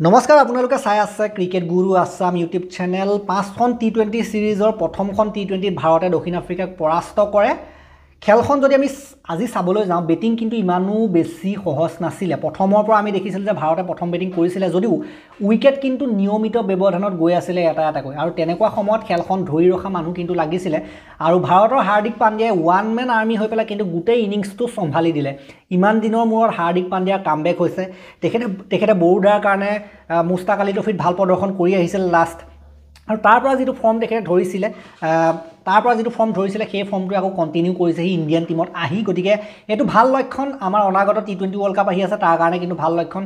নমস্কাৰ আপোনালোকে চাই আছে ক্ৰিকেট গুৰু আছাম ইউটিউব চেনেল। 5খন টি20 সিৰিজৰ প্ৰথমখন টি20 ভাৰতে দক্ষিণ আফ্ৰিকাক পৰাস্ত কৰে। খেলখন যদি আমি আজি চাবলৈ যাওঁ, বেটিং কিন্তু ইমানো বেছি সহজ নাছিলে। প্ৰথমৰ পৰা আমি দেখিছিলোঁ যে ভাৰতে প্ৰথম বেটিং কৰিছিলে যদিও উইকেট কিন্তু নিয়মিত ব্যৱধানত গৈ আছিলে এটা এটাকৈ, আৰু তেনেকুৱা সময়ত খেলখন ধৰি ৰখা মানুহ কিন্তু লাগিছিলে। আৰু ভাৰতৰ হাৰ্দিক পাণ্ডিয়াই ওৱান মেন আৰ্মি হৈ পেলাই কিন্তু গোটেই ইনিংছটো চম্ভালি দিলে। ইমান দিনৰ মূৰত হাৰ্দিক পাণ্ডিয়াৰ কামবেক হৈছে। তেখেতে বৰোদাৰ কাৰণে মুস্তাক আলী ট্ৰফিত ভাল প্ৰদৰ্শন কৰি আহিছিল লাষ্ট, আৰু তাৰ পৰা যিটো ফৰ্ম তেখেতে ধৰিছিলে সেই ফৰ্মটো আকৌ কণ্টিনিউ কৰিছে সি ইণ্ডিয়ান টিমত আহি। গতিকে এইটো ভাল লক্ষণ। আমাৰ অনাগত টি20 ৱৰ্ল্ড কাপ আহি আছে, তাৰ কাৰণে কিন্তু ভাল লক্ষণ।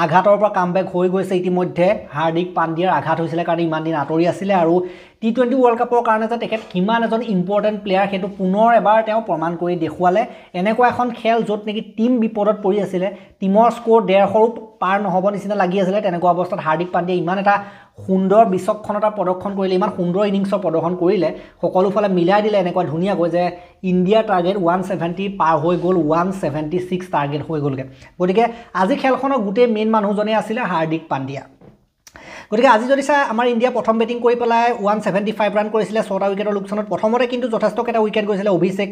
আঘাতৰ পৰা কামবেক হৈ গৈছে ইতিমধ্যে। হাৰ্দিক পাণ্ডিয়াৰ আঘাত হৈছিলে কাৰণে ইমান দিন আঁতৰি আছিলে, আৰু টি20 ৱৰ্ল্ড কাপৰ কাৰণে যে তেখেত কিমান এজন ইম্পৰ্টেণ্ট প্লেয়াৰ সেইটো পুনৰ এবাৰ তেওঁ প্ৰমাণ কৰি দেখুৱালে। এনেকুৱা এখন খেল য'ত নেকি টিম বিপদত পৰি আছিলে, টিমৰ স্ক'ৰ 150ৰো পাৰ নহ'ব নিচিনা লাগি আছিলে, তেনেকুৱা অৱস্থাত হাৰ্দিক পাণ্ডিয়াই ইমান এটা সুন্দৰ বিচক্ষণতা প্ৰদৰ্শন কৰিলে, ইমান সুন্দৰ ইনিংছৰ প্ৰদৰ্শন কৰিলে, সকলোফালে মিলাই দিলে এনেকুৱা ধুনীয়াকৈ যে ইণ্ডিয়াৰ টাৰ্গেট 170 পাৰ হৈ গ'ল, 176 টাৰ্গেট হৈ গ'লগৈ। গতিকে আজি খেলখনৰ গোটেই মেইন মানুহজনেই আছিলে হাৰ্দিক পাণ্ডিয়া। গতিকে আজি যদি চাই আমাৰ ইণ্ডিয়া প্ৰথম বেটিং কৰি পেলাই 175 ৰান কৰিছিলে 6টা উইকেটৰ লোকচানত। প্ৰথমতে কিন্তু যথেষ্টকেইটা উইকেট গৈছিলে। অভিষেক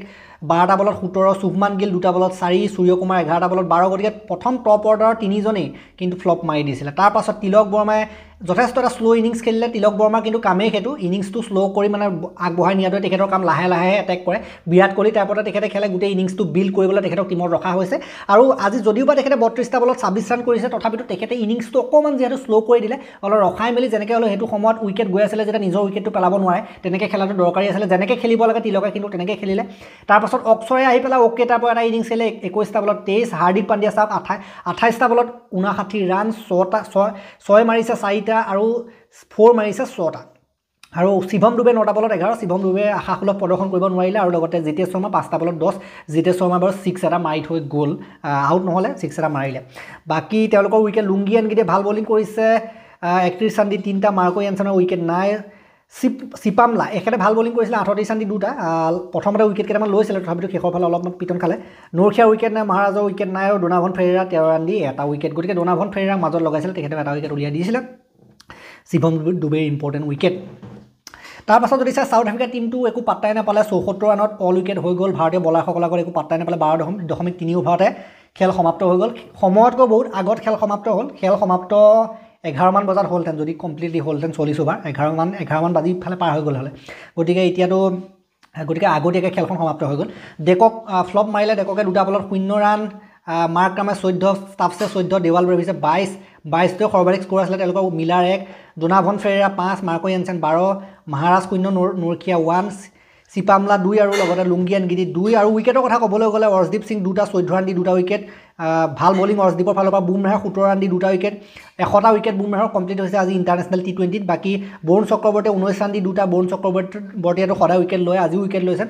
12টা বলত 17, শুভমান গিল 2টা বলত 4, সূৰ্যকুমাৰ 11টা বলত 12। গতিকে প্ৰথম টপ অৰ্ডাৰৰ 3জনেই কিন্তু ফ্লপ মাৰি দিছিলে। তাৰপাছত তিলক বৰ্মাই যথেষ্ট এটা শ্ল' ইনিংছ খেলিলে। তিলক বৰ্মাৰ কিন্তু কামেই সেইটো, ইনিংছটো শ্ল' কৰি মানে আগবঢ়াই নিয়াটোৱে তেখেতৰ কাম। লাহে লাহে এটেক কৰে। বিৰাট কোহলি তাৰপৰা তেখেতে খেলে, গোটেই ইনিংছটো বিল্ড কৰিবলৈ তেখেতক টিমত ৰখা হৈছে। আৰু আজি যদিওবা তেখেতে 32টা বলত 26 ৰান কৰিছে, তথাপিতো তেখেতে ইনিংছটো অকণমান যিহেতু শ্ল' কৰি দিলে, অলপ ৰখাই মেলি যেনেকৈ হ'লেও সেইটো সময়ত উইকেট গৈ আছিলে, যেতিয়া নিজৰ উইকেটটো পেলাব নোৱাৰে তেনেকৈ খেলাটো দৰকাৰী আছিলে। যেনেকৈ খেলিব লাগে তিলকে কিন্তু তেনেকৈ খেলিলে। তাৰপাছত অক্ষৰে আহি পেলাই অ'কে তাৰ পৰা এটা ইনিংছ খেলিলে 21টা বলত 23। হাৰ্দিক পাণ্ডিয়া চাওক 28টা বলত 59 ৰান, 6 মাৰিছে 4টা, আৰু 4 মাৰিছে 6টা। আৰু শিৱম ডুবে 9টা বলত 11। শিৱম ডুবে আশাসুলভ প্ৰদৰ্শন কৰিব নোৱাৰিলে, আৰু লগতে জিতেশ শৰ্মা 5টা বলত 10। জিতেশ শৰ্মা বাৰু 6 এটা মাৰি থৈ গ'ল, আউট নহ'লে 6 এটা মাৰিলে। বাকী তেওঁলোকৰ উইকেট লুংগি এনগিডে ভাল বলিং কৰিছে, 31 ৰান দি 3টা। মাৰ্কো য়ানছনৰ উইকেট নাই। চিপামলা এখেতে ভাল বলিং কৰিছিলে, 38 ৰান দি 2টা। প্ৰথমতে উইকেট কেইটামান লৈছিলে, তথাপিতো শেষৰ ফালে অলপমান পিটন খালে। নৰখিয়াৰ উইকেট নাই, মহাৰাজৰ উইকেট নাই, আৰু ডোনাভন ফেৰেৰা 13 ৰান দি 1টা উইকেট। গতিকে ডোনাভন ফেৰেৰাক মাজত লগাইছিলে, তেখেতে 1টা উইকেট উলিয়াই দিছিলে। শিৱম ডুবেৰ ইম্পৰ্টেণ্ট উইকেট। তাৰপাছত যদি চাই চাউথ আফ্ৰিকাৰ টিমটো একো পাত্তাই নাপালে। 74 ৰানত অল উইকেট হৈ গ'ল। ভাৰতীয় বলাৰসকলৰ আগত একো পাত্তাই নাপালে। 12.3 অভাৰতে খেল সমাপ্ত হৈ গ'ল। সময়তকৈ বহুত আগত খেল সমাপ্ত হ'ল। খেল সমাপ্ত 11 মান বজাত হ'লহেঁতেন, যদি কমপ্লিটলি হ'লহেঁতেন 40 অভাৰ। 11 মান বাজি ফালে পাৰ হৈ গ'ল হ'লে। গতিকে আগতীয়াকৈ খেলখন সমাপ্ত হৈ গ'ল। ডেকক ফ্লপ মাৰিলে। ডেককে 2টা বলত 0 ৰান। মাৰ্ক কামে 14, ষ্টাফছে 14, দেৱাল ব্ৰেভিছে 22টোৱে সৰ্বাধিক স্ক'ৰ আছিলে তেওঁলোকৰ। মিলাৰ 1, ডোনাভন ফেৰেৰা 5, মাৰ্কো য়ানছেন 12, মহাৰাজ 0, নৰখিয়া 1, চিপামলা 2, আৰু লগতে লুংগি এনগিডি 2। আৰু উইকেটৰ কথা ক'বলৈ গ'লে অৰ্শদীপ সিং 2টা 14 ৰান দি 2টা উইকেট। ভাল বলিং অৰ্শদীপৰ ফালৰ পৰা। বুমৰাহে 17 ৰান দি 2টা উইকেট। 100টা উইকেট বুমৰাহৰ কমপ্লিট হৈছে আজি ইণ্টাৰনেশ্যনেল টি20ত। বাকী বৰুণ চক্ৰৱৰ্তীয়ে 19 ৰান দি 2টা। বৰুণ চক্ৰৱৰ্তীয়েতো সদায় উইকেট লয়, আজিও উইকেট লৈছে।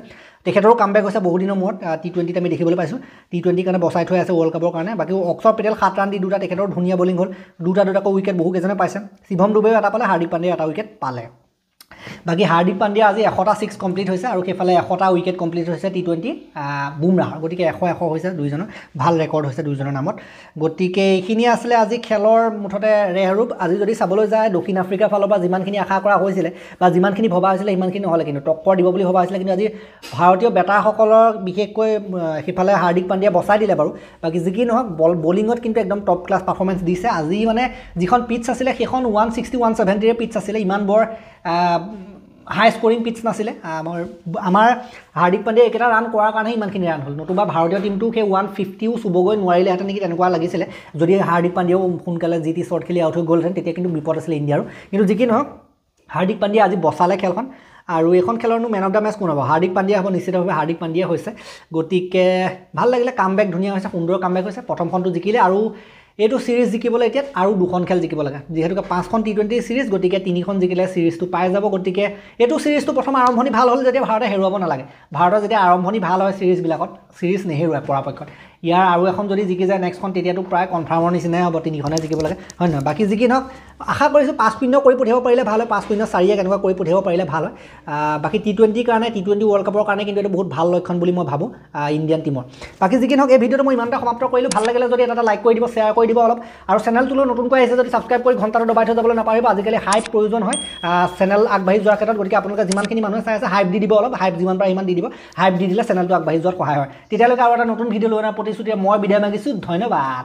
তেখেতৰো কামবেক হৈছে বহুদিনৰ মূৰত। টি20ত আমি দেখিবলৈ পাইছোঁ। টি20ৰ কাৰণে বচাই থৈ আছে ৱৰ্ল্ড কাপৰ কাৰণে। বাকী অক্ষৰ পেটেল 7 ৰান দি 2টা, তেখেতৰ ধুনীয়া বলিং হ'ল। 2টাকৈ উইকেট বহুকেইজনে পাইছে। শিৱম ডুবেও 1টা পালে, হাৰ্দিক পাণ্ডিয়াই 1টা উইকেট পালে। বাকী হাৰ্দিক পাণ্ডিয়া আজি 100টা 6 কমপ্লিট হৈছে, আৰু সেইফালে 100টা উইকেট কমপ্লিট হৈছে টি20 বুমৰাহৰ। গতিকে 100 হৈছে দুইজনৰ, ভাল ৰেকৰ্ড হৈছে দুইজনৰ নামত। গতিকে এইখিনিয়ে আছিলে আজি খেলৰ মুঠতে ৰেহৰূপ। আজি যদি চাবলৈ যায়, দক্ষিণ আফ্ৰিকাৰ ফালৰ পৰা যিমানখিনি আশা কৰা হৈছিলে বা যিমানখিনি ভবা হৈছিলে সিমানখিনি নহ'লে, কিন্তু টক্কৰ দিব বুলি ভবা হৈছিলে। কিন্তু আজি ভাৰতীয় বেটাৰসকলক বিশেষকৈ সিফালে হাৰ্দিক পাণ্ডিয়া বচাই দিলে বাৰু। বাকী যি কি নহওক, বলিঙত কিন্তু একদম টপ ক্লাছ পাৰফৰ্মেঞ্চ দিছে। আজি মানে যিখন পিটছ আছিলে সেইখন 160, 170ৰে পিটছ আছিলে। ইমান বৰ হাই স্ক'ৰিং পিটছ নাছিলে। আমাৰ হাৰ্দিক পাণ্ডিয়াই এইকেইটা ৰান কৰাৰ কাৰণেহে ইমানখিনি ৰান হ'ল, নতুবা ভাৰতীয় টিমটো সেই 150ও চুবগৈ নোৱাৰিলেহেঁতেন নেকি, তেনেকুৱা লাগিছিলে। যদি হাৰ্দিক পাণ্ডিয়াও সোনকালে জি.টি শ্বৰ্ট খেলি আউট হৈ গ'লহেঁতেন, তেতিয়া কিন্তু বিপদ আছিলে ইণ্ডিয়াৰো। কিন্তু যি কি নহওক, হাৰ্দিক পাণ্ডিয়া আজি বচালে খেলখন। আৰু এইখন খেলৰনো মেন অফ দ্য মেচ কোন হ'ব? হাৰ্দিক পাণ্ডিয়া হ'ব নিশ্চিতভাৱে। হাৰ্দিক পাণ্ডিয়া হৈছে। গতিকে ভাল লাগিলে, কামবেক ধুনীয়া হৈছে, সুন্দৰ কামবেক হৈছে। প্ৰথমখনটো জিকিলে, আৰু এইটো ছিৰিজ জিকিবলৈ এতিয়া আৰু 2খন খেল জিকিব লাগে। যিহেতুকে 5খন টি20 ছিৰিজ, গতিকে 3খন জিকিলে ছিৰিজটো পাই যাব। গতিকে এইটো ছিৰিজটো প্ৰথম আৰম্ভণি ভাল হ'ল যেতিয়া ভাৰতে হেৰুৱাব নালাগে। ভাৰতৰ যেতিয়া আৰম্ভণি ভাল হয় ছিৰিজবিলাকত, ছিৰিজ নেহেৰুৱায় পৰাপক্ষত। ইয়াৰ আৰু এখন যদি জিকি যায় নেক্সটখন তেতিয়াতো প্ৰায় কনফাৰ্মৰ নিচিনাই হ'ব 3খনে জিকিব লাগে হয় নহয় বাকী জিকি নহওক আশা কৰিছোঁ 5-0 কৰি পঠিয়াব পাৰিলে ভাল হয় 5-0-4 এনেকুৱা কৰি পঠিয়াব পাৰিলে ভাল হয় বাকী T20 কাৰণে T20 ৱৰ্ল্ড কাপৰ কাৰণে কিন্তু এইটো বহুত ভাল লক্ষণ বুলি মই ভাবোঁ ইণ্ডিয়ান টিমৰ বাকী জিকি নহওক এই ভিডিঅ'টো মই ইমানটা সমাপ্ত কৰিলোঁ ভাল লাগিলে যদি এটা লাইক কৰি দিব শ্বেয়াৰ কৰি দিব অলপ আৰু চেনেলটোলৈ নতুনকৈ আহিছে যদি ছাবস্ক্ৰাইব কৰি ঘণ্টাটো দবাই থৈ যাবলৈ নাপাৰিব আজিকালি হাইপ প্ৰয়োজন হয় চেনেল আগবাঢ়ি যোৱাৰ ক্ষেত্ৰত গতিকে আপোনালোকে যিমানখিনি মানুহে চাই আছে হাইপ দি দিব অলপ হাইপ যিমান পাৰে সিমান দি দিব হাইপ দি দিলে চেনেলটো আগবাঢ়ি যোৱাত সহায় হয় তেতিয়ালৈকে আৰু এটা নতুন ভিডিঅ' লৈ অনাৰ প্ৰতিশ্ৰুতিৰে মই বিদায় মাগিছোঁ ধন্যবাদ